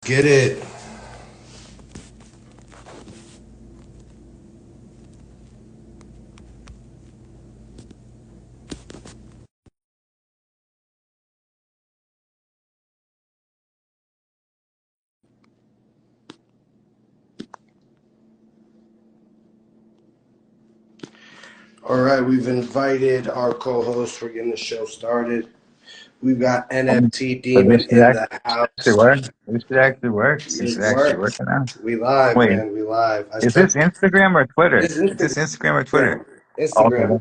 Get it. All right, we've invited our co-host. We're getting the show started. We've got NFT So Demon this should in the actually house. work. This should actually work. This It should actually works. work now. We live, Wait, man. We live. I is sent this Instagram or Twitter? this Is this Instagram. Instagram or Twitter? Okay, Instagram.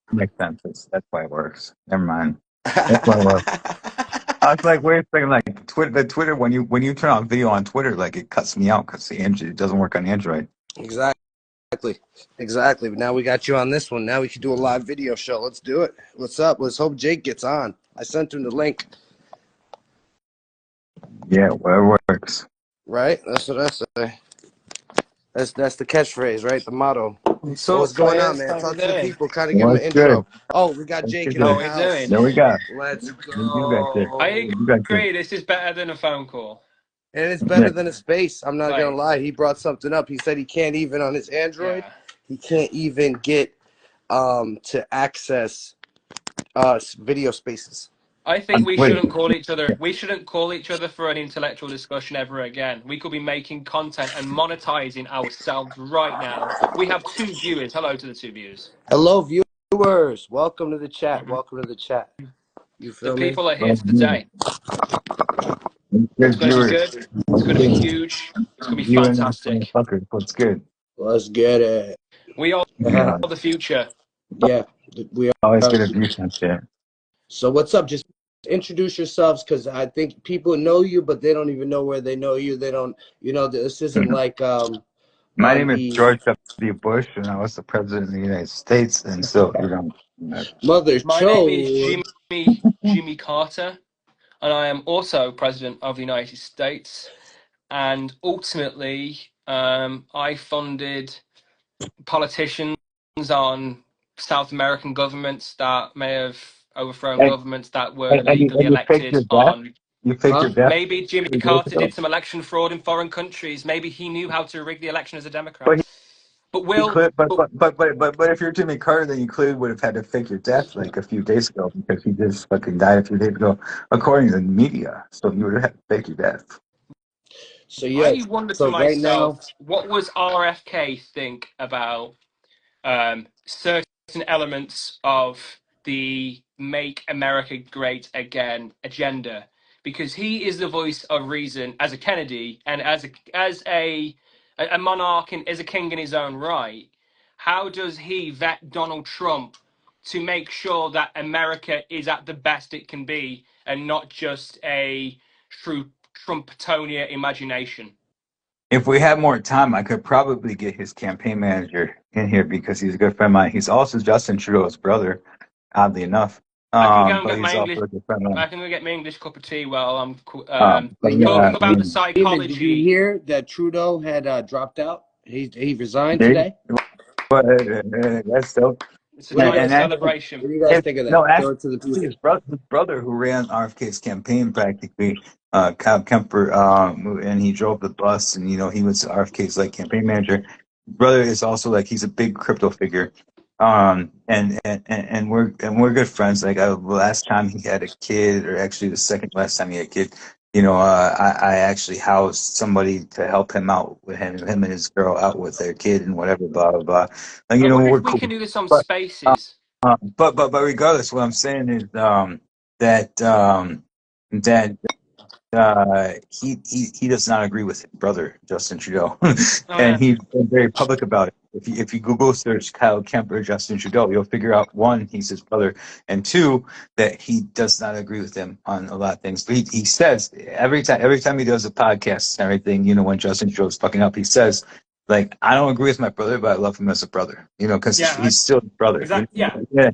that makes sense. That's why it works. Never mind. That's why it works. I was like, wait a second, like Twitter when you turn on video on Twitter, like it cuts me out because the Android it doesn't work on Android. Exactly. Exactly. But now we got you on this one. Now we can do a live video show. Let's do it. What's up? Let's hope Jake gets on. I sent him the link. Yeah, well, it works. Right? That's what I say. That's the catchphrase, right? The motto. What's So what's up, going on, players? man? How we Talk to the doing? people. Kind of give them Well, an it's good. intro. Oh, we got It's Jake in good. the How we house. doing? There we go. Let's You got this. I go. You got this. agree. This is better than a phone call. And it's Yeah. better than a space. I'm not gonna Like, lie. He brought something up. He said he can't even on his Android. yeah. He can't even get to access video spaces. I think we Wait. shouldn't call each other. We shouldn't call each other for an intellectual discussion ever again. We could be making content and monetizing ourselves right now. We have 2 viewers. Hello to the 2 viewers. Hello, viewers. Welcome to the chat. Welcome to the chat. You The feel me? people are here Well, for the day. It's good going to be viewers. good. It's going to be huge. It's going to be Viewing us fantastic. motherfuckers. What's good? Let's get it. We are Yeah. the future. Yeah, we Always are. good abuse and shit. So what's up? Just introduce yourselves, because I think people know you, but they don't even know where they know you. They don't, this isn't like My on name is the George W. Bush, and I was the president of the United States, and so you know. mother My name is chode. Jimmy Carter, and I am also President of the United States. And ultimately, I funded politicians on South American governments that may have overthrown And, governments that were and you legally faked elected your death. on. You faked Huh? your death Maybe Jimmy 2 days Carter ago. did some election fraud in foreign countries. Maybe he knew how to rig the election as a Democrat. But But he Will, could. but But if you're Jimmy Carter, then you clearly would have had to fake your death like a few days ago because he just fucking died a few days ago, according to the media. So you would have had to fake your death. So yeah. I wonder to So right now, myself, what was RFK think about certain elements of the "Make America Great Again" agenda, because he is the voice of reason as a Kennedy and as a monarch and as a king in his own right. How does he vet Donald Trump to make sure that America is at the best it can be and not just a true Trumptonia imagination? If we had more time, I could probably get his campaign manager in here because he's a good friend of mine. He's also Justin Trudeau's brother, oddly enough. I can go and But get my he's English. also a good friend of I mine. can go get my English cup of tea while I'm But yo, yeah, talking I about the mean, Demon, did you psychology. hear that Trudeau had dropped out? He resigned they, today. but that's dope. It's a What do you time guys of And think? actually, celebration. What do you guys If, think of no, that? Throw actually, it to the people. his brother who ran RFK's campaign practically, Kyle Kemper, and he drove the bus, and he was RFK's like campaign manager. Brother is also like he's a big crypto figure, and we're good friends. Like the last time he had a kid, or actually the second last time he had a kid, I actually housed somebody to help him out with him and his girl out with their kid and whatever, blah blah blah. Like I wonder we're if we cool. can do this on But Spaces. but regardless, what I'm saying is that that he does not agree with his brother Justin Trudeau, Oh and yeah. he's been very public about it. If you Google search Kyle Kemper Justin Trudeau, you'll figure out one, he's his brother, and two, that he does not agree with him on a lot of things. But he says every time he does a podcast and everything, when Justin Trudeau's fucking up, he says, like, I don't agree with my brother, but I love him as a brother, because Yeah. he's still his brother. Exactly. Yeah. Yeah.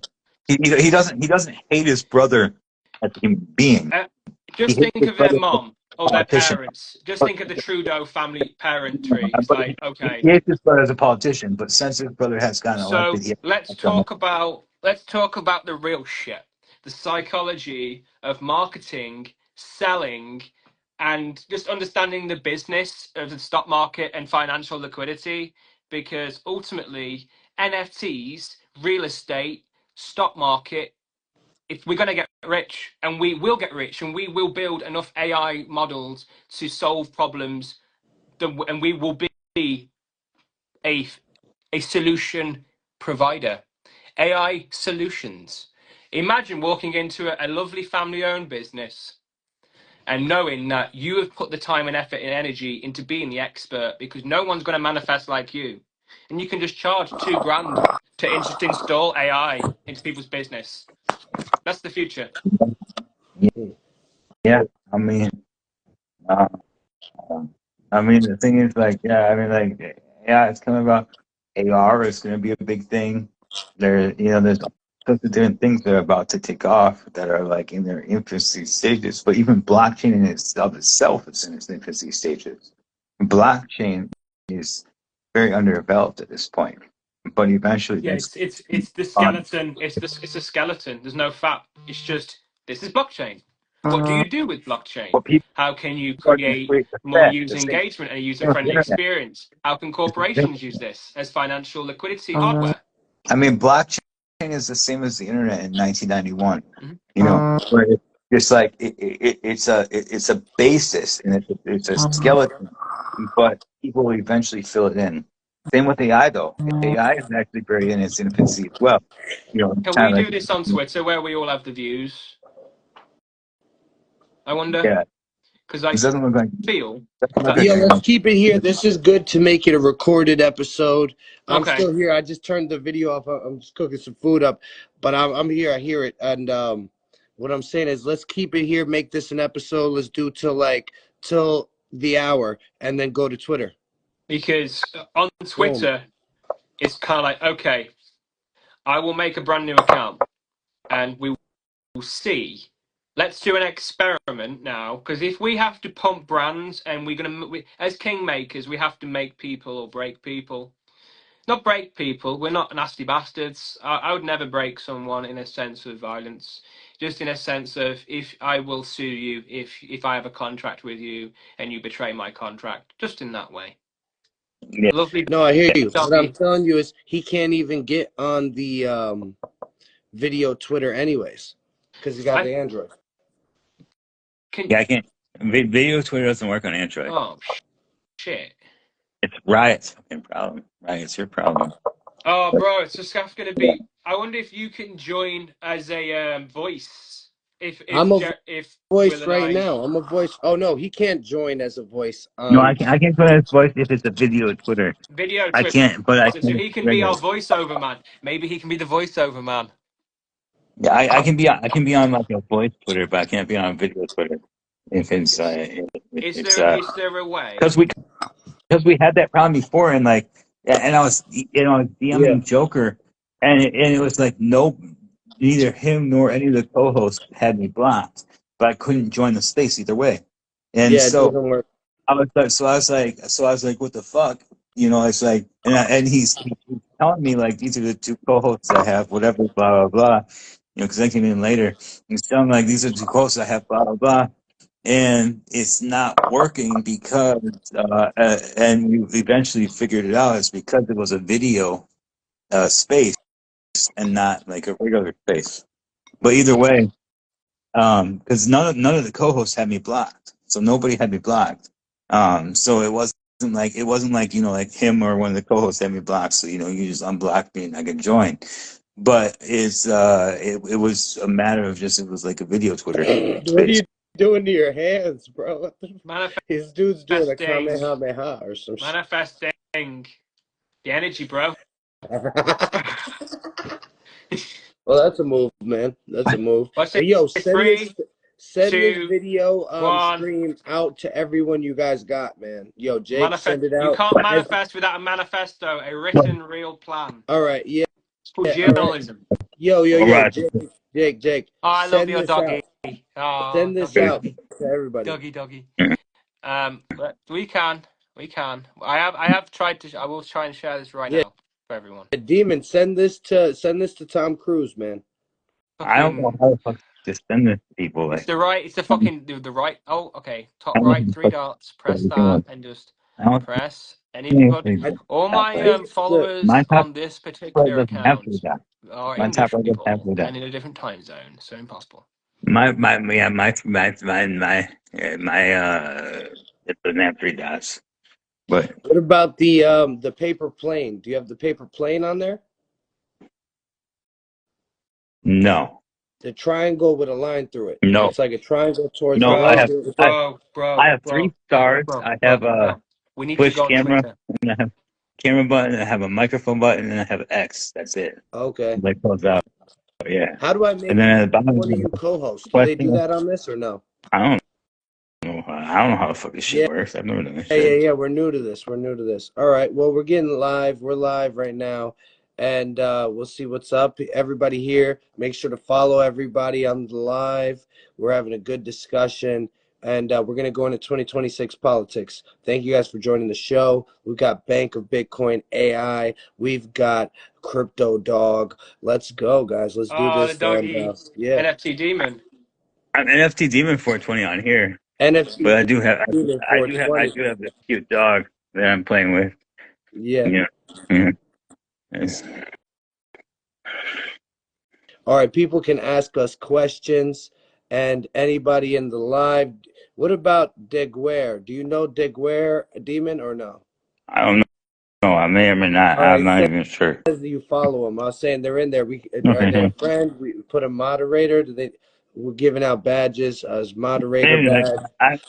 He doesn't hate his brother as a human being. Uh, He just hates think his of their brother as mom a or their politician. parents. Just But, think of the Trudeau family parent tree. It's but like, he okay. hates his brother as a politician. But since his brother has gotten elected, So he let's has to. talk about the real shit. The psychology of marketing, selling, and just understanding the business of the stock market and financial liquidity, because ultimately NFTs, real estate, stock market, if we're going to get rich, and we will get rich, and we will build enough AI models to solve problems, and we will be a solution provider. AI solutions. Imagine walking into a lovely family-owned business and knowing that you have put the time and effort and energy into being the expert, because no one's going to manifest like you, and you can just charge $2,000 to just install AI into people's business. That's the future. Yeah, I mean, uh, I mean, the thing is, like, yeah, I mean, like, yeah, it's coming about AR is going to be a big thing. There's all sorts of different things that are about to take off that are like in their infancy stages. But even blockchain in itself is in its infancy stages. Blockchain is very underdeveloped at this point, but eventually, Yeah, that's it's the skeleton. It's a skeleton. There's no fat. It's just, this is blockchain. What do you do with blockchain? what people How can you are going to create create the more fat, user the same engagement and a thing with the user-friendly internet. experience? How can corporations use this as financial liquidity hardware? I mean, blockchain is the same as the internet in 1991. Mhm. Where it's like it's a basis and it's a skeleton, but people will eventually fill it in. Same with AI though. AI is actually very in its infancy as well. Can Kind we of do like this on Twitter where we all have the views? I wonder, yeah. because I This doesn't look like feel that. Yeah, let's anyone. keep it here. This is good to make it a recorded episode. I'm Okay, still here. I just turned the video off. I'm just cooking some food up, but I'm here. I hear it, and what I'm saying is, let's keep it here. Make this an episode. Let's do till the hour, and then go to Twitter. because on Boom. Twitter it's kind of like, okay, I will make a brand new account and we will see. Let's do an experiment now, because if we have to pump brands and as kingmakers, we have to make people or break people. Not break people. We're not nasty bastards. I would never break someone in a sense of violence. Just in a sense of, if I will sue you if I have a contract with you and you betray my contract. Just in that way. Yeah. Lovely No, I hear you. What I'm doggy. telling you is, he can't even get on the video Twitter anyways, because he got I the Android. can. Yeah, I can't. Video Twitter doesn't work on Android. Oh shit. It's Riot's fucking problem. Riot's your problem. Oh, bro, it's just going to be. I wonder if you can join as a voice. I'm a If Will voice and right I now. I'm a voice. Oh no, he can't join as a voice. No, I can't put his voice if it's a video Twitter. video I Twitter, can't, but I so can he can be regular. our voiceover man. Maybe he can be the voiceover man. Yeah, I can be on like a voice Twitter, but I can't be on video Twitter. If it's it's Is there a way? because we had that problem before, and like and I was Yeah. DMing Joker, and it was like no, neither him nor any of the co-hosts had me blocked, but I couldn't join the space either way, and Yeah, it so doesn't work. I was like, what the fuck? It's like, and he's telling me like these are the two co-hosts I have, whatever, blah blah blah. Because I came in later. He's telling me like these are the two co-hosts I have, blah blah blah, and it's not working because, and we eventually figured it out. It's because it was a video space and not like a regular space. But either way, because none of the co-hosts had me blocked, so nobody had me blocked. So it wasn't like like him or one of the co-hosts had me blocked. So you just unblock me and I can join. But it was a matter of just it was like a video Twitter What are space. you doing to your hands, bro? What the His dude's doing a Manifesting, kamehameha or some shit. manifesting the energy, bro. Well, that's a move, man. That's a move. What's Hey, it? yo, Three, send this 2, video 1. stream out to everyone you guys got, man. Yo, Jake, Manifest. send it You out. can't manifest without a manifesto, a written, real plan. All right, yeah, It's called all right. journalism. All Yo, right. Jake, Oh, I love send your this out. doggy. Oh, Send this doggy, out doggy, to everybody. doggy. But we can. I have tried to. I will try and share this right Yeah, now for everyone. Demon, send this to Tom Cruise, man. I don't know Fucking how the fuck. Just send it to people. It's Like, the right. It's the fucking the right. Oh, okay. Top I don't right, know three what dots. the Press fuck it that was. and just I don't press. think Anybody, it's I all top my right. think it's the followers My top on this right particular doesn't have three account dots. are My top English right doesn't have people three dots. and in a different time zone, so impossible. My it doesn't have three dots. But what about the paper plane? Do you have the paper plane on there? no, The triangle with a line through it. no, It's like a triangle towards the no. right. Bro, There. I bro, I bro, have bro, three bro, stars. bro, I have bro, a bro. We need to push go on camera, Twitter. and I have camera button, and I have a microphone button, and I have X. That's it. Okay. Like close out. Yeah. How do I And make then at the bottom, one of there's you a co-hosts? Do they do question. that on this or no? I don't know. I don't know how the fuck this shit Yeah. works. I've never done this Yeah, yeah, shit. yeah. We're new to this. We're new to this. All right. Well, we're getting live. We're live right now. And we'll see what's up. Everybody here, make sure to follow everybody on the live. We're having a good discussion. And we're going to go into 2026 politics. Thank you guys for joining the show. We've got Bank of Bitcoin AI. We've got Crypto Dog. Let's go, guys. Let's do Oh, the this. And doggy yeah, NFT demon. I'm NFT Demon 420 on here, but NFT Demon I do have, I 420. do have this cute dog that I'm playing with. Yeah. Yeah. Yeah. It's- All right, people can ask us questions, and anybody in the live. What about Deguare? Do you know Deguare, a demon, or no? I don't know. I may or may not. All I'm right, not says even sure. you follow them. I was saying they're in there. We are they a Okay. friend? We put a moderator. Do they? We're giving out badges as moderator Maybe, like, badge.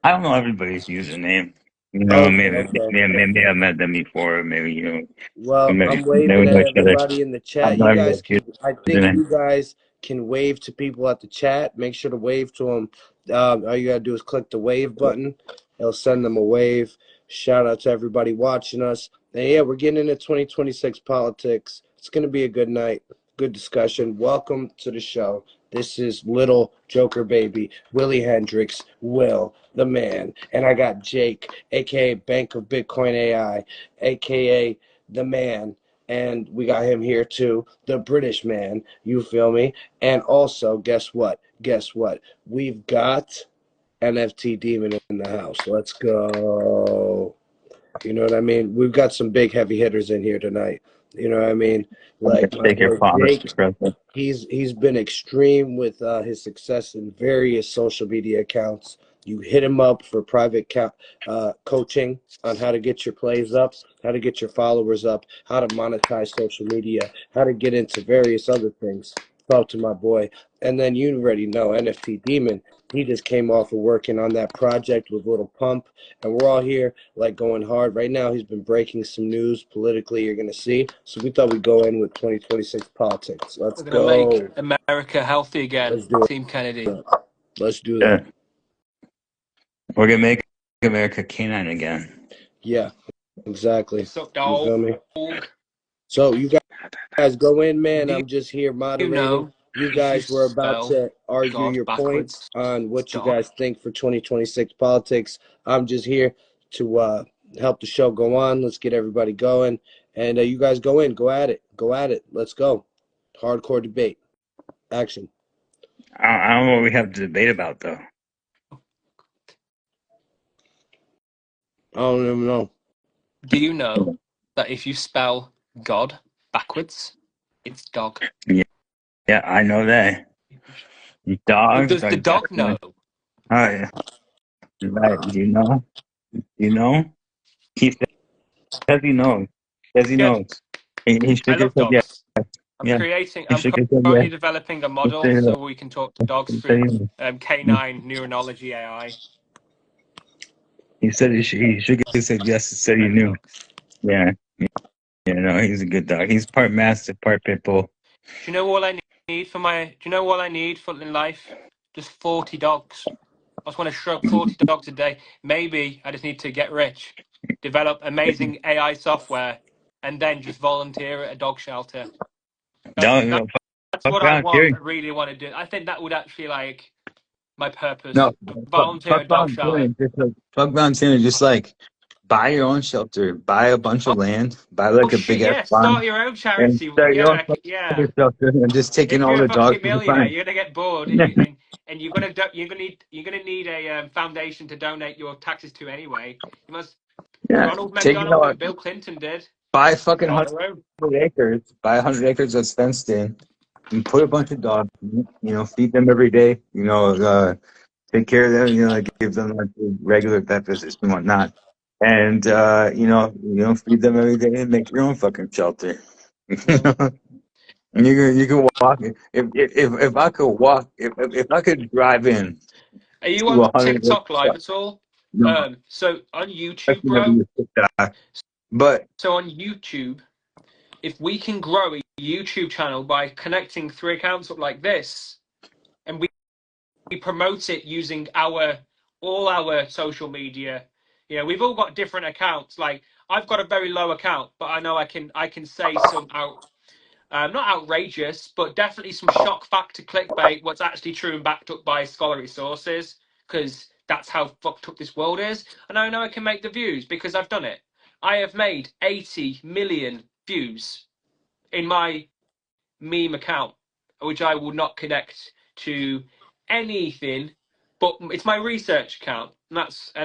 I don't know everybody's username. You know, Okay, okay. maybe I've met them before. Maybe, Well, I'm maybe waving we at know each other. everybody in the I chat. don't know You guys everybody's can, I think username. you guys can wave to people at the chat. Make sure to wave to them. All you got to do is click the wave button. It'll send them a wave. Shout out to everybody watching us. And yeah, we're getting into 2026 politics. It's going to be a good night, good discussion. Welcome to the show. This is Little Joker Baby, Willie Hendricks, Will, the man. And I got Jake, a.k.a. Bank of Bitcoin AI, a.k.a. the man. And we got him here too, the British man. You feel me? And also, guess what? Guess what? We've got NFT Demon in the house. Let's go. You know what I mean? We've got some big heavy hitters in here tonight. You know what I mean? I'm Like gonna my take your boy paw, Jake. Mr. President. He's been extreme with his success in various social media accounts. You hit him up for private coaching on how to get your plays up, how to get your followers up, how to monetize social media, how to get into various other things. Talk to my boy. And then you already know NFT Demon. He just came off of working on that project with Little Pump. And we're all here like going hard. Right now, he's been breaking some news politically, you're going to see. So we thought we'd go in with 2026 politics. Let's We're gonna make go. America healthy again. Let's do Team Kennedy. it. Let's do Yeah. that. We're gonna make America canine again. Yeah, exactly. Suck You dog. feel me? So you guys go in, man. Do I'm just here you moderating. know You if you guys were about spell to argue God your points backwards, on it's what you dog? guys think for 2026 politics. I'm just here to help the show go on. Let's get everybody going. And you guys go in, go at it. Go at it. Let's go. Hardcore debate. Action. I don't know what we have to debate about though. I don't even know. Do you know that if you spell God backwards, it's dog? Yeah, yeah, I know that. But Dogs does are the dog know? definitely. Oh yeah, right. Do you know? You know? He says he knows. Says he Good. knows. He I shook his love head. Yeah, dogs. yeah. He I'm shook his head. Yeah. currently developing a He model said, so we can talk to dogs he said through he knows. K9 neuronology AI. He said he shook his head. Yes, he said I he love knew. dogs. Yeah, yeah. No, he's a good dog. He's part mastiff, part pit bull. Do you know all I need for my? Do you know all I need for in life? Just 40 dogs. I just want to stroke 40 dogs a day. Maybe I just need to get rich, develop amazing AI software, and then just volunteer at a dog shelter. That's No, that, no, that's fuck what I want. volunteering. I really want to do. I think that would actually like my No, purpose. Volunteer fuck at a dog shelter. volunteering. Just like fuck volunteering. Just like buy your own shelter, buy a bunch of land, buy Oh like a big shit, ass yeah, farm, start your own and charity. start your own Yeah, yeah. fucking shelter, and just take in If all you're a the dogs fucking you can millionaire, find. you're gonna get bored, and you're gonna need a foundation to donate your taxes to anyway. You must. Yeah, Ronald take it McDonald all. and Bill Clinton did. Buy fucking Start their own. 100 acres. Buy 100 acres that's fenced in, and put a bunch of dogs. Feed them every day. Take care of them. Like give them like regular vet visits and whatnot. And feed them every day and make your own fucking shelter. Mm. And you can walk. If I could walk, if I could drive in Are you to on 100 TikTok acres, live at all? no, So on I YouTube, can never bro. use TikTok. But So on YouTube, if we can grow a YouTube channel by connecting 3 accounts up like this, and we promote it using all our social media. We've all got different accounts. Like I've got a very low account, but I know I can say some not outrageous, but definitely some shock factor clickbait. What's actually true and backed up by scholarly sources, because that's how fucked up this world is. And I know I can make the views because I've done it. I have made 80 million views in my meme account, which I will not connect to anything, but it's my research account. And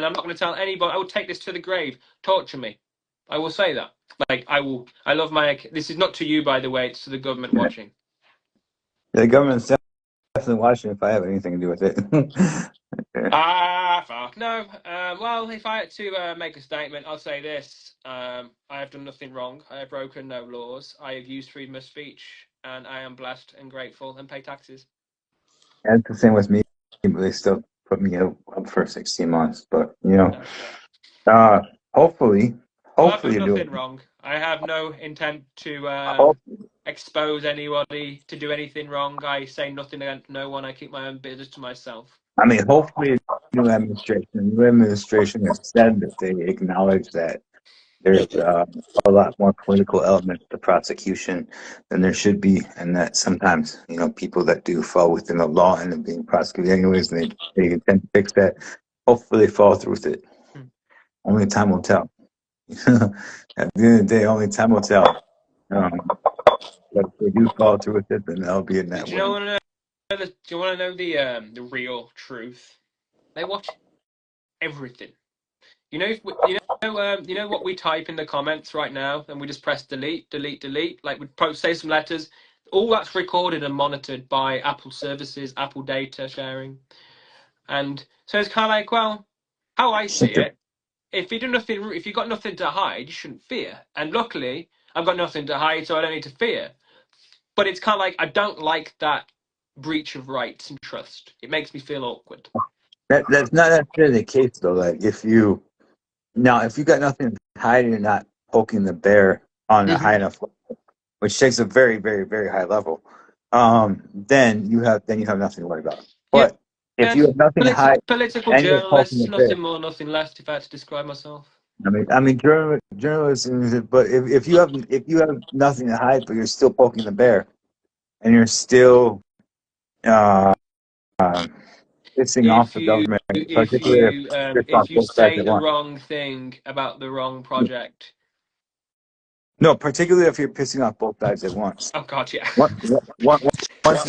I'm not going to tell anybody. I will take this to the grave. Torture me. I will say that. Like I will. I love my. This is not to you, by the way. It's to the government yeah, watching. the government's definitely watching if I have anything to do with it. Ah, fuck. No. Well, if I had to make a statement, I'll say this. I have done nothing wrong. I have broken no laws. I have used freedom of speech, and I am blessed and grateful and pay taxes. And it's the same with me. They still put me up for 16 months. But, No. uh, hopefully, Well, I've hopefully done you do it. nothing wrong. I have no intent to Hope, expose anybody to do anything wrong. I say nothing against no one. I keep my own business to myself. I mean, hopefully, new administration has said that they acknowledge that there's a lot more political elements to prosecution than there should be, and that sometimes, people that do fall within the law end up being prosecuted anyways, and they intend to fix that. Hopefully, they follow through with it. Hmm. Only time will tell. At the end of the day, only time will tell. But if they do follow through with it, then that'll be a Do net you know win. want to know do you want to know the real truth? They watch everything. You know what we type in the comments right now, and we just press delete, delete, delete. Like we say some letters. All that's recorded and monitored by Apple services, Apple data sharing, and so it's kind of like, well, how I see it. If you've got nothing to hide, you shouldn't fear. And luckily, I've got nothing to hide, so I don't need to fear. But it's kind of like I don't like that breach of rights and trust. It makes me feel awkward. That's not necessarily the case though. Like if you got nothing to hide and you're not poking the bear on a Mm-hmm. high enough level, which takes a very, very, very high level, then you have nothing to worry about. Yeah, But if you have nothing to hide political and you're poking journalists, the bear, nothing more, nothing less. If I had to describe myself. I mean, journalism is. But if you have nothing to hide, but you're still poking the bear, and you're still uh, um, pissing off If the you government, if particularly you if it's on if you both sides say at the once. wrong thing about the wrong project. No, particularly if you're pissing off both sides at once. Oh God, yeah. Once,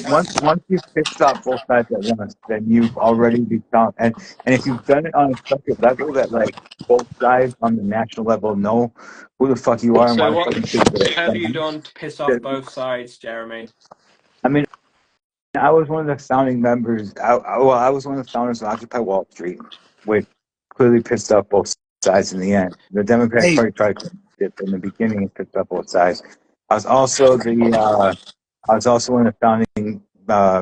once, once you've pissed off both sides at once, then you've already become and if you've done it on such a level that like both sides on the national level know who the fuck you are and why So the what fuck you should get have you it. done to piss off both sides, Jeremy? I mean, I was one of the founding members. I was one of the founders of Occupy Wall Street, which clearly pissed off both sides in the end. The Democratic Hey, Party tried to it in the beginning and pissed off both sides. I was also one of the founding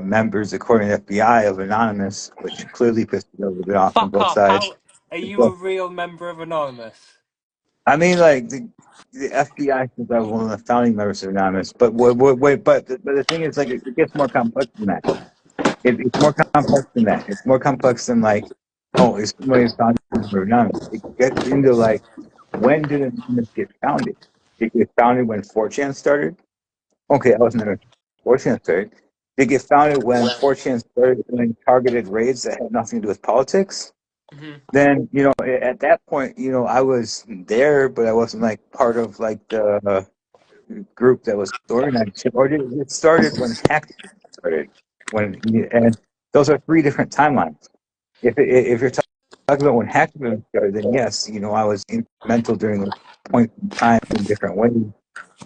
members, according to the FBI, of Anonymous, which clearly pissed a little bit off on Fuck both off. sides. How are you a So, real member of Anonymous? I mean, like the FBI says I was one of the founding members of Anonymous, but but the thing is, like, it gets more complex than that. It's more complex than that. It's more complex than like, oh, is somebody a founding member of Anonymous? It gets into like, when did Anonymous get founded? It get founded when 4chan started. Okay, I was never 4chan started. Did it get founded when 4chan started doing targeted raids that had nothing to do with politics? Hmm. then at that point, I was there, but I wasn't like part of like the group that was organized. Or it started when Hack started. And those are three different timelines. If you're talking about when Hackman started, then yes, I was instrumental during those points in time in different ways.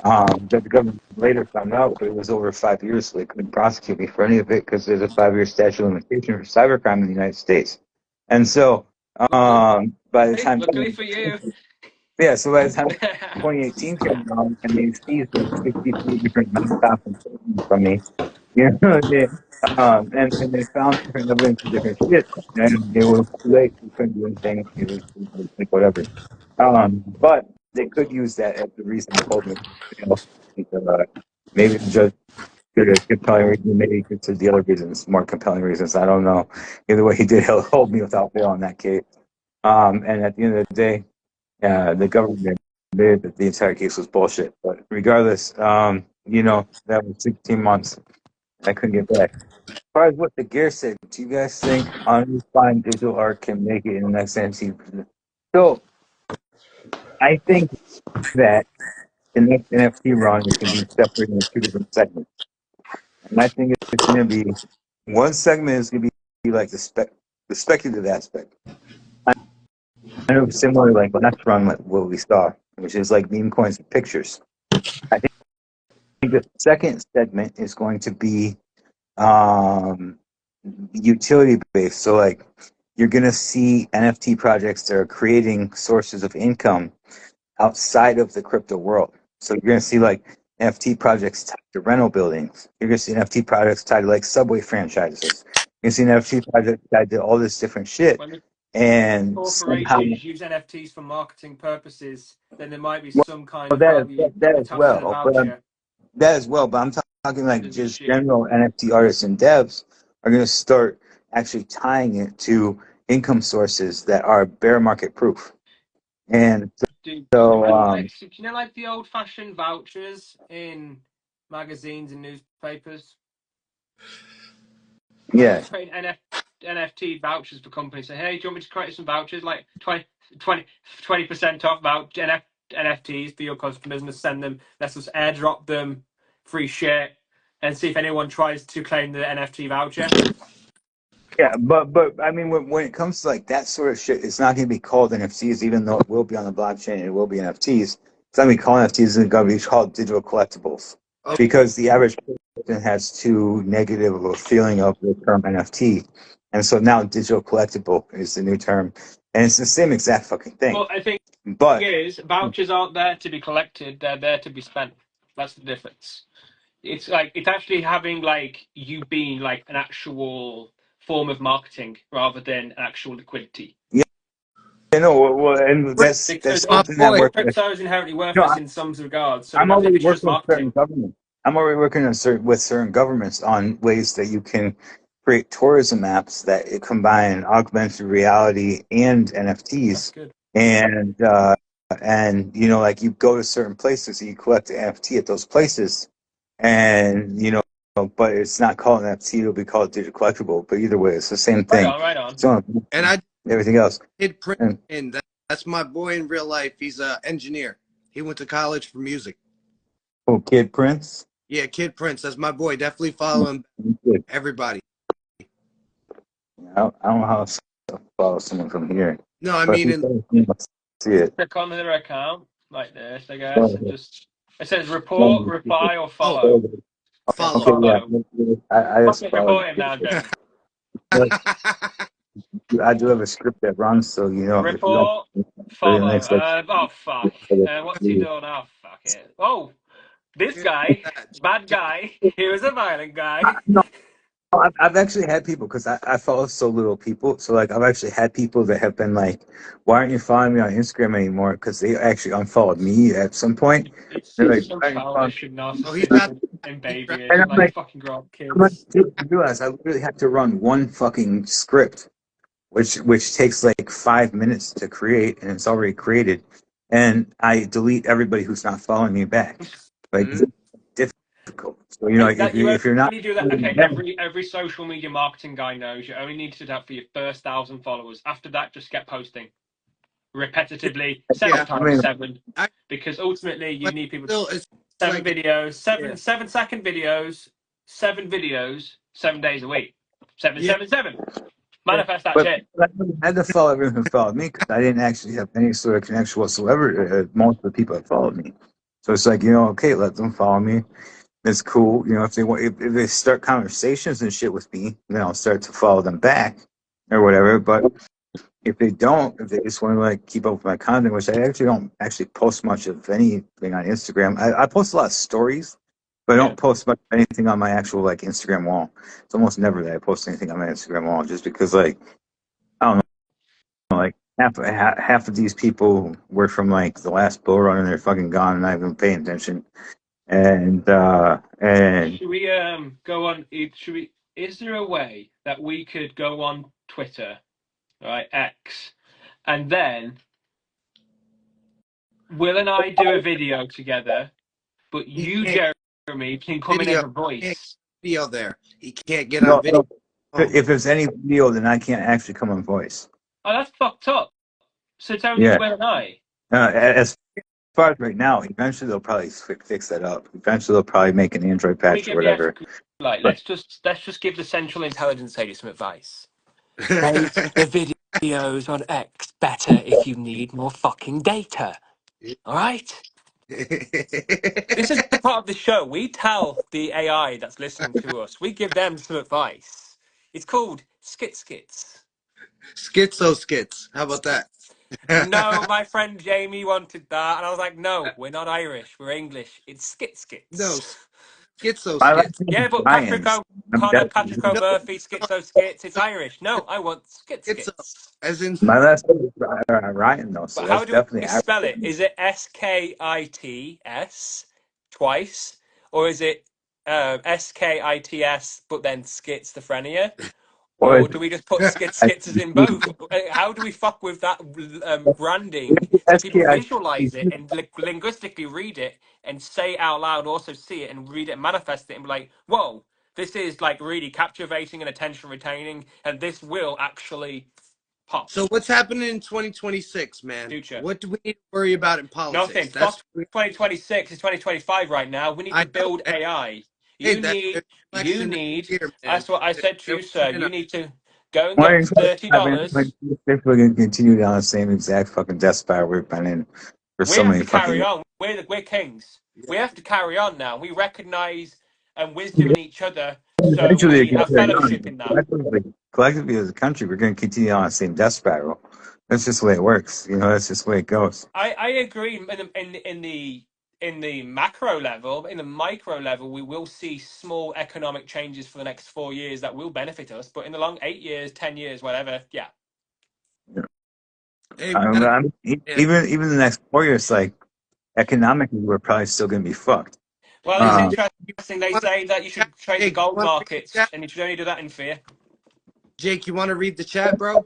That the government later found out, but it was over 5 years, so they couldn't prosecute me for any of it because there's a 5-year statute of limitation for cybercrime in the United States. And so, by the Hey, time, luckily for you. yeah, so by the time 2018 came along and they seized like 63 different nonprofits from me, they, and they found different evidence of different shit, and it was too late. We couldn't do anything. It was like whatever. But they could use that as the reason to hold me. Maybe the judge could have compelling reason. Maybe he considered the other reasons more compelling reasons. I don't know. Either way, he did hold me without bail in that case. And at the end of the day, the government admitted that the entire case was bullshit. But regardless, that was 16 months. I couldn't get back. As far as what the gear said, do you guys think unrefined digital art can make it in the next NFT? So I think that the next NFT run is going to be separated into two different segments. And I think it's going to be one segment is going to be like the speculative aspect. Kind of similar like last run, like what we saw, which is like meme coins and pictures. I think the second segment is going to be um, utility based. So like you're gonna see NFT projects that are creating sources of income outside of the crypto world. So you're gonna see like NFT projects tied to rental buildings. You're gonna see NFT projects tied to like subway franchises. You're gonna see an NFT project tied to all this different shit. When the And somehow, corporations use NFTs for marketing purposes, then there might be well, some kind of that, value that, that as attached to the well. But voucher. that as well, but I'm talking End like of the just shit. general NFT artists and devs are going to start actually tying it to income sources that are bear market proof. And Dude, so, like the old-fashioned vouchers in magazines and newspapers? Imagine yeah, creating NFT vouchers for companies. Say, hey, do you want me to create some vouchers like 20% off NFTs for your customers and send them? Let's just airdrop them free shit and see if anyone tries to claim the NFT voucher. yeah, but I mean, when it comes to like that sort of shit, it's not going to be called NFTs, even though it will be on the blockchain and it will be NFTs. It's not going to be called NFTs, it's going to be called digital collectibles because the average person has too negative of a feeling of the term NFT. And so now digital collectible is the new term. And it's the same exact fucking thing. Well, I think the But thing is, vouchers aren't there to be collected; they're there to be spent. That's the difference. It's like it's actually having like you being like an actual form of marketing rather than an actual liquidity. yeah, well, and that's Because My something that boy. works. crypto is inherently You know, worthless in some regards, so I'm imagine if already it's just working with certain marketing. governments. I'm already working with certain governments on ways that you can create tourism apps that combine augmented reality and That's NFTs. good. And like you go to certain places and you collect the NFT at those places, and but it's not called an NFT; it'll be called digital collectible. But either way, it's the same Right thing. on, right on. So And I everything else. did print And in. That's my boy in real life. He's an engineer. He went to college for music. oh, Kid Prince. Yeah, Kid Prince. That's my boy. Definitely follow him. Everybody. I don't know how to follow someone from here, No, I but if mean, you in see it. Click on their account like this, I guess, and just it says report, reply, or oh, follow. follow. Okay, yeah, Follow. I just Fucking followed. report him now, James. I do have a script that runs, so if you don't, Report, for the follow. next like, Oh fuck. What's he doing? Oh fuck it. Oh, this guy, bad guy. He was a violent guy. no, I've actually had people because I follow so little people. So like I've actually had people that have been like, "Why aren't you following me on Instagram anymore?" Because they actually unfollowed me at some point. They're It's like, so "Why aren't you following childish and oh, he's not. narcissistic and He's not babyish. me?" And I'm Like like, fucking grow up, "I'm like, kids. dude, you realize I literally have to run one fucking script which takes like 5 minutes to create, and it's already created. And I delete everybody who's not following me back. Like Mhm. it's difficult. So, you know, That if you're not, only do that. Okay, every social media marketing guy knows you only need to do that for your first 1,000 followers. After that, just get posting repetitively, seven Yeah, I times mean, seven, I because ultimately you but need people. still it's Seven like videos, yeah, 7 second videos, 7 videos, 7 days a week. Seven, yeah, seven, seven. yeah. Manifest that but shit. I had to follow everyone who followed me because I didn't actually have any sort of connection whatsoever. Most of the people that followed me, so it's like, you know, okay, let them follow me. It's cool, you know. If they want, if they start conversations and shit with me, then I'll start to follow them back or whatever. But if they don't, if they just want to like keep up with my content, which I actually don't actually post much of anything on Instagram. I post a lot of stories, but I Yeah. don't post much of anything on my actual like Instagram wall. It's almost never that I post anything on my Instagram wall, just because like I don't know, like half of these people were from like the last bull run and they're fucking gone and not even paying attention. And Should we go on? Should we? Is there a way that we could go on Twitter, right, X, and then Will and I do a video together, but He you, can't Jeremy, can come in as video a he can't voice. video there. He can't get on no, video. no, Oh, if there's any video, then I can't actually come on voice. Oh, that's fucked up. So it's only Yeah. Will and I. As far as right now, eventually they'll probably fix that up. Eventually they'll probably make an Android Can we patch or give the whatever. like? But Let's just give the Central Intelligence Agency some advice. Make the videos on X better if you need more fucking data. All right. This is the part of the show. We tell the AI that's listening to us. We give them some advice. It's called skits. Schizo skits. How about that? No, my friend Jamie wanted that, and I was like, no, we're not Irish. We're English. It's No, skits. schizo my last skits. name Yeah, is but Patrick Ryan's. I'm O'Connor, Patrick definitely, No, O'Murphy, no, schizo skits. It's Irish. No, I want schizo. skits. As in my last name is Ryan though, so But that's how do definitely we Irish. spell it? Is it Skits twice, or is it Skits but then schizophrenia? Or Or do we just put skits as in both? How do we fuck with that branding so people SKI. visualize it and linguistically read it and say it out loud, also see it and read it and manifest it and be like, whoa, this is like really captivating and attention retaining, and this will actually pop. so what's happening in 2026, man? Future. What do we need to worry about in politics? Nothing. Fuck That's 2026. It's 2025 right now. We need I to know. build AI. Hey, You that need, you election need, year, man. that's what I said to They're you, sir. working You on- need to go and Why are get you $30. if we're going to continue down the same exact fucking death spiral we've been in for We so have many to fucking carry years? on. We're kings. Yeah. We have to carry on now. We recognize and wisdom in each other. So Eventually, it we can have carry fellowship on. in that. Collectively as a country, we're going to continue on the same death spiral. That's just the way it works. You know, that's just the way it goes. I agree in the macro level. In the micro level, we will see small economic changes for the next 4 years that will benefit us. But in the long 8 years, 10 years, whatever, yeah. Hey, we gotta, man. Even the next 4 years, like economically, we're probably still going to be fucked. Well, it's Hey, Uh, interesting. They wanna, say that you should trade the Jake, you gold want to read the markets, chat? and you should only do that in fear. Jake, you want to read the chat, bro?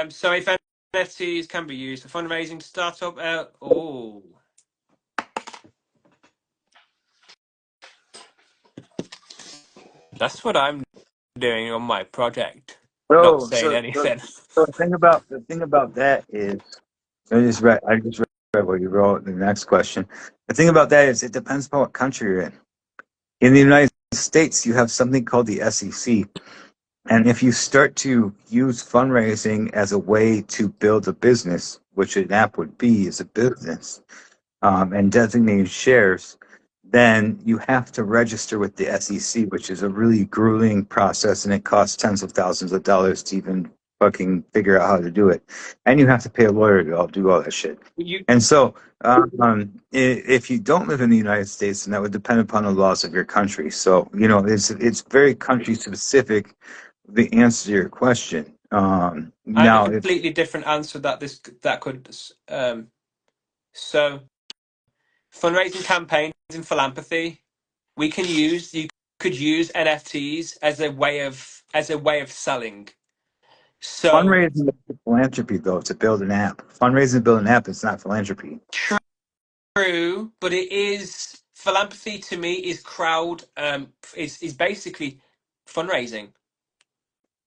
So if NFTs can be used for fundraising, startup, oh, that's what I'm doing on my project. Not so, saying so, so, anything. so the thing about that is, I just read what you wrote. The next question. The thing about that is, it depends upon what country you're in. In the United States, you have something called the SEC. And if you start to use fundraising as a way to build a business, which an app would be as a business, and designate shares, then you have to register with the SEC, which is a really grueling process, and it costs tens of thousands of dollars to even fucking figure out how to do it. And you have to pay a lawyer to do all that shit. You, And so, if you don't live in the United States, then that would depend upon the laws of your country. So, you know, it's very country specific. The answer to your question. I have a Now, if completely different answer that could. So fundraising campaigns and philanthropy, you could use NFTs as a way of selling. So fundraising is philanthropy, though, to build an app. Fundraising to build an app is not philanthropy. true, but it is philanthropy to me is is basically fundraising.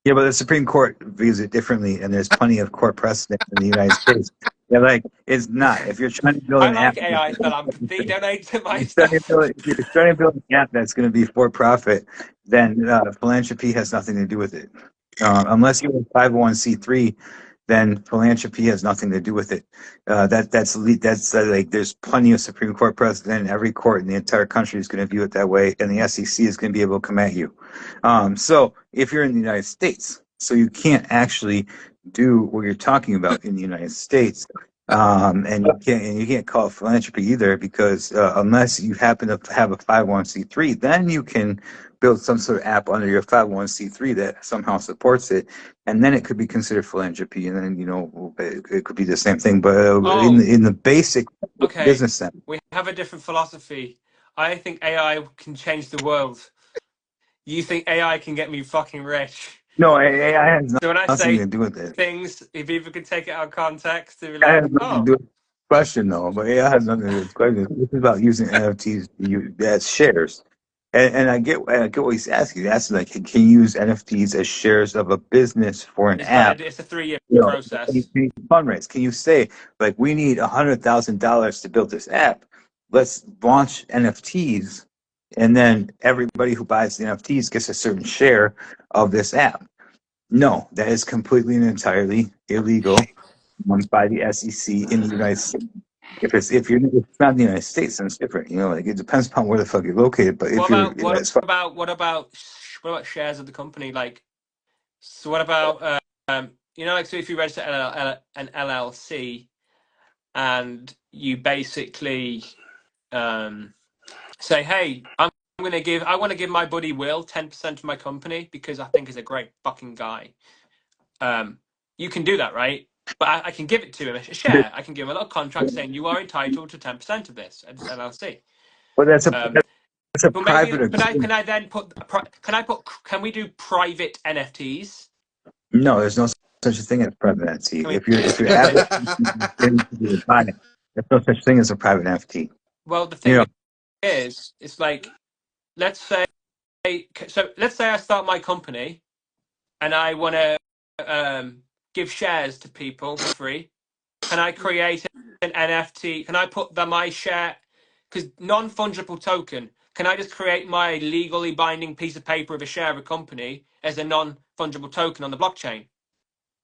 Yeah, but the Supreme Court views it differently, and there's plenty of court precedent in the United States. Yeah, like it's not. If you're trying to build I an app, like AI philanthropy. Donate to my if stuff. you're trying to build an app that's going to be for profit, then philanthropy has nothing to do with it. Unless you're a 501c3, then philanthropy has nothing to do with it. That's like there's plenty of Supreme Court precedent. Every court in the entire country is going to view it that way, and the SEC is going to be able to come at you. So if you're in the United States, so you can't actually do what you're talking about in the United States. And you can't call it philanthropy either because unless you happen to have a 501c3, then you can build some sort of app under your 501c3 that somehow supports it, and then it could be considered philanthropy, and then it could be the same thing. But Oh, in the basic okay. business sense, We have a different philosophy. I think AI can change the world. You think AI can get me fucking rich. no, AI has So when I nothing say to do with it. things, if people can take it out of context, they'll be AI like, has nothing to oh, do with the question, though. But AI has nothing to do with the question. This is about using NFTs as shares. And I get what he's asking. He's asking like, can you use NFTs as shares of a business for an app? it's a 3 year You know, process. can you fundraise? Can you say like, we need $100,000 to build this app? Let's launch NFTs, and then everybody who buys the NFTs gets a certain share of this app. No, that is completely and entirely illegal by the SEC in the United States. If it's not in the United States, then it's different. Like it depends upon where the fuck you're located. But What if you're about what as far about what about what about shares of the company? Like, so what about like so if you register an LLC and you basically say, hey, I want to give my buddy Will 10% of my company because I think he's a great fucking guy. Um, you can do that, right? But I can give it to him a share. I can give him a little contract saying you are entitled to 10% of this at this LLC. but Um, that's a but maybe private agreement. can we do private NFTs? No, there's no such a thing as private NFT. Can we If you're can we say advertising to buy it, there's no such thing as a private NFT. well the You thing know, is it's like let's say let's say I start my company and I want to give shares to people for free. Can I create an NFT? Can I put my share? Because non-fungible token. Can I just create my legally binding piece of paper of a share of a company as a non-fungible token on the blockchain?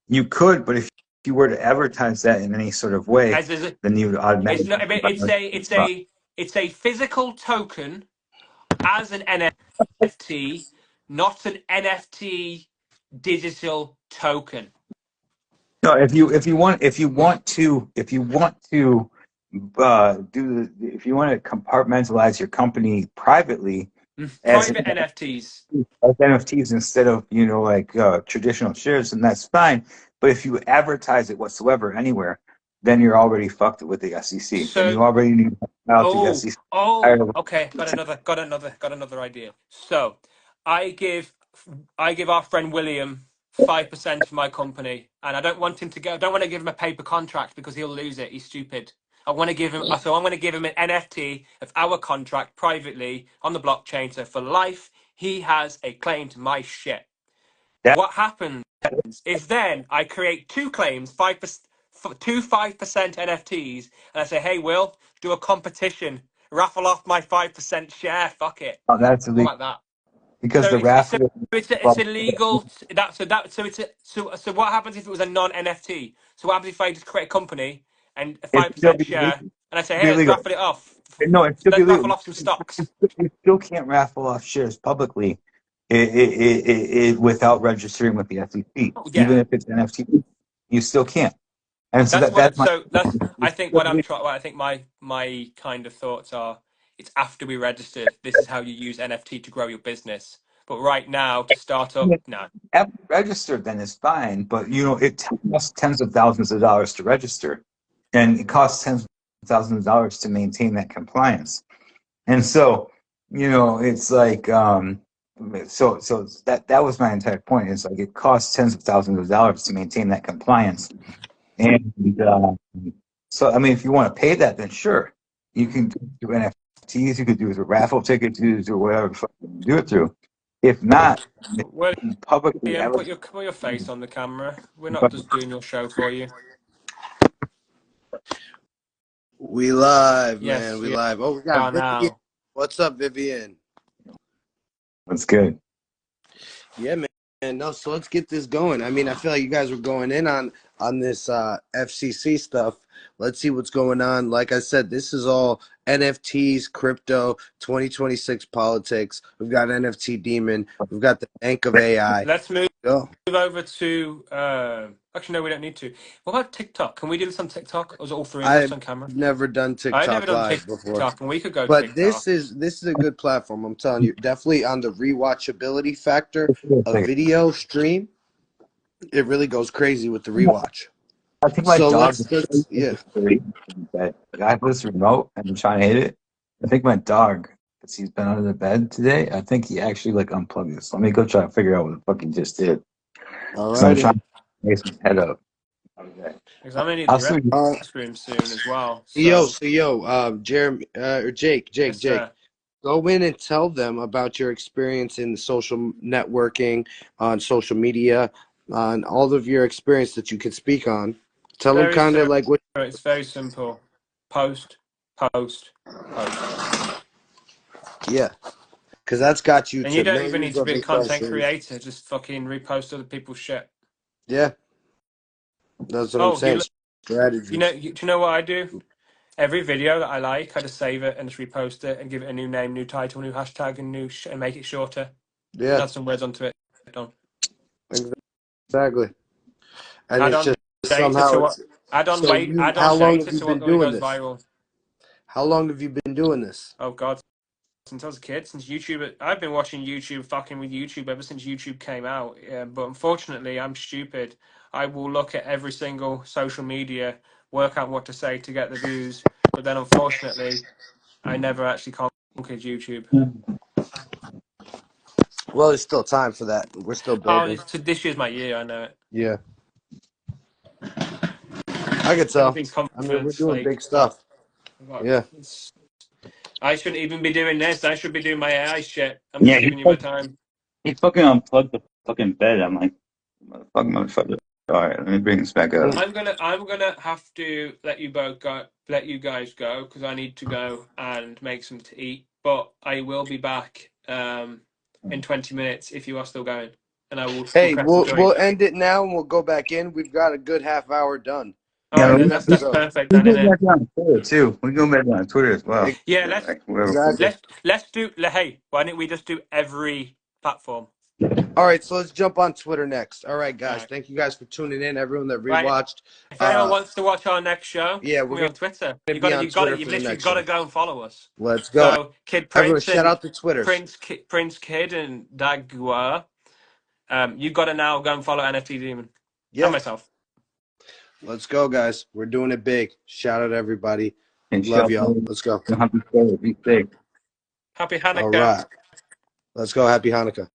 you could, but if you were to advertise that in any sort of way, As is it, then you would it's automatically. not. It's a physical token as an NFT, not an NFT digital token. No, if you want to if you want to compartmentalize your company privately as Private NFTs. NFTs instead of traditional shares, then that's fine. But if you advertise it whatsoever anywhere, then you're already fucked with the SEC. Then So you already need to file to the Oh, SEC. okay. Got another idea. So, I give, I give our friend William 5% of my company, and I don't want him to go. I don't want to give him a paper contract because he'll lose it. He's stupid. I'm going to give him an NFT of our contract privately on the blockchain. So for life, he has a claim to my shit. That, What happens is then I create two claims, 5%, 5% NFTs, and I say, hey, Will, do a competition, raffle off my 5% share. Fuck it. that's What illegal about that? because So the raffle. it's illegal. So what happens if it was a non NFT? So what happens if I just create a company and a It still 5% be share, and I say, be hey, let's illegal. raffle it off. No, it still be Let's raffle illegal. off some stocks. You still can't raffle off shares publicly without registering with the SEC. Oh, Even yeah. if it's NFT, you still can't. And so That's what that's it's my. so that's I think what I'm trying I think my kind of thoughts are it's after we registered, this is how you use NFT to grow your business. But right now to start up, no. App registered then is fine, but it costs tens of thousands of dollars to register, and it costs tens of thousands of dollars to maintain that compliance. And so, it's like, so that was my entire point. It's like it costs tens of thousands of dollars to maintain that compliance. And so, I mean, if you want to pay that, then sure, you can do NFT NFTs, you could do it through raffle tickets, or whatever the fuck you do it through. If not, publicly William, advertise. put your face on the camera. We're not just doing your show for you. We live, Yes, man. We we live. Oh, we got are Vivian. now. What's up, Vivian? That's good. Yeah, man. No, so let's get this going. I mean, I feel like you guys were going in on this FCC stuff. Let's see what's going on. Like I said, this is all NFTs, crypto, 2026 politics. We've got NFT Demon. We've got the Bank of AI. Let's move Go. over to. Actually, no, we don't need to. What about TikTok? Can we do this on TikTok? Or is it all three of us I've on camera? never done I've never TikTok done live before. TikTok, and we could go But TikTok. this is a good platform. I'm telling you, definitely on the rewatchability factor, a I video stream, it really goes crazy with the rewatch. think my So dog let's yeah. I have this remote and I'm trying to hit it. I think my dog, because he's been under the bed today, I think he actually like unplugged this. Let me go try to figure out what the fuck he just did. All So I'm righty. trying to raise his head up. Okay. Because I'm gonna need I'll the see. restroom soon as well. Yo, So so yo, Jeremy or Jake, yes, sir. go in and tell them about your experience in social networking, on social media, on all of your experience that you could speak on. Tell them Very kind of simple. like what. It's very simple. Post, post, post. Yeah, because that's got you And you to don't even need millions to of be a content impressions. creator. Just fucking repost other people's shit. Yeah, that's what I'm Oh, saying. you know, Strategies. do you know what I do? Every video that I like, I just save it and just repost it and give it a new name, new title, new hashtag, and and make it shorter. And Yeah, add some words onto it. Done. exactly. And Add it's on just data somehow to what? it's Add on so weight. you. Add How on long have data you to what been really doing goes this? viral. How long have you been doing this? Oh God, since I was a kid, since YouTube. I've been watching YouTube, fucking with YouTube ever since YouTube came out. But unfortunately, I'm stupid. I will look at every single social media, work out what to say to get the views. But then, unfortunately, I never actually conquered YouTube. Well, there's still time for that. We're still Oh, building. this year's my year. I know it. Yeah, I could tell. Everything's I mean, we're confidence. doing Like, big stuff. Yeah. I shouldn't even be doing this. I should be doing my AI shit. I'm Yeah, just giving you my time. he fucking unplugged the fucking bed. I'm like, motherfucker. All right, let me bring this back up. I'm gonna have to let you guys go because I need to go and make some to eat. But I will be back in 20 minutes if you are still going, and we'll Hey, press the join. we'll end it now and we'll go back in. We've got a good half hour done. All Yeah, right, And then then that's let's we that's go. perfect we then, go isn't it? back on Twitter too. We go back on Twitter as well. Yeah, Like whoever. Exactly. let's do. Hey, why don't we just do every platform? All right, so let's jump on Twitter next. All right, All guys. right. Thank you guys for tuning in. Everyone that Right. rewatched. If anyone wants to watch our next show, Yeah, come we're here on Twitter. gonna be on Twitter You've for the literally next got to show. go and follow us. Let's go. So, Kid Everyone, Prince shout and out the Twitters. Prince Kid and Dagua. You got to now go and follow NFT Demon Yeah. and myself. Let's go, guys. We're doing it big. Shout out everybody. And Love y'all. Let's go. Happy Thanksgiving. Be safe. Happy All Hanukkah. right. Let's go. Happy Hanukkah.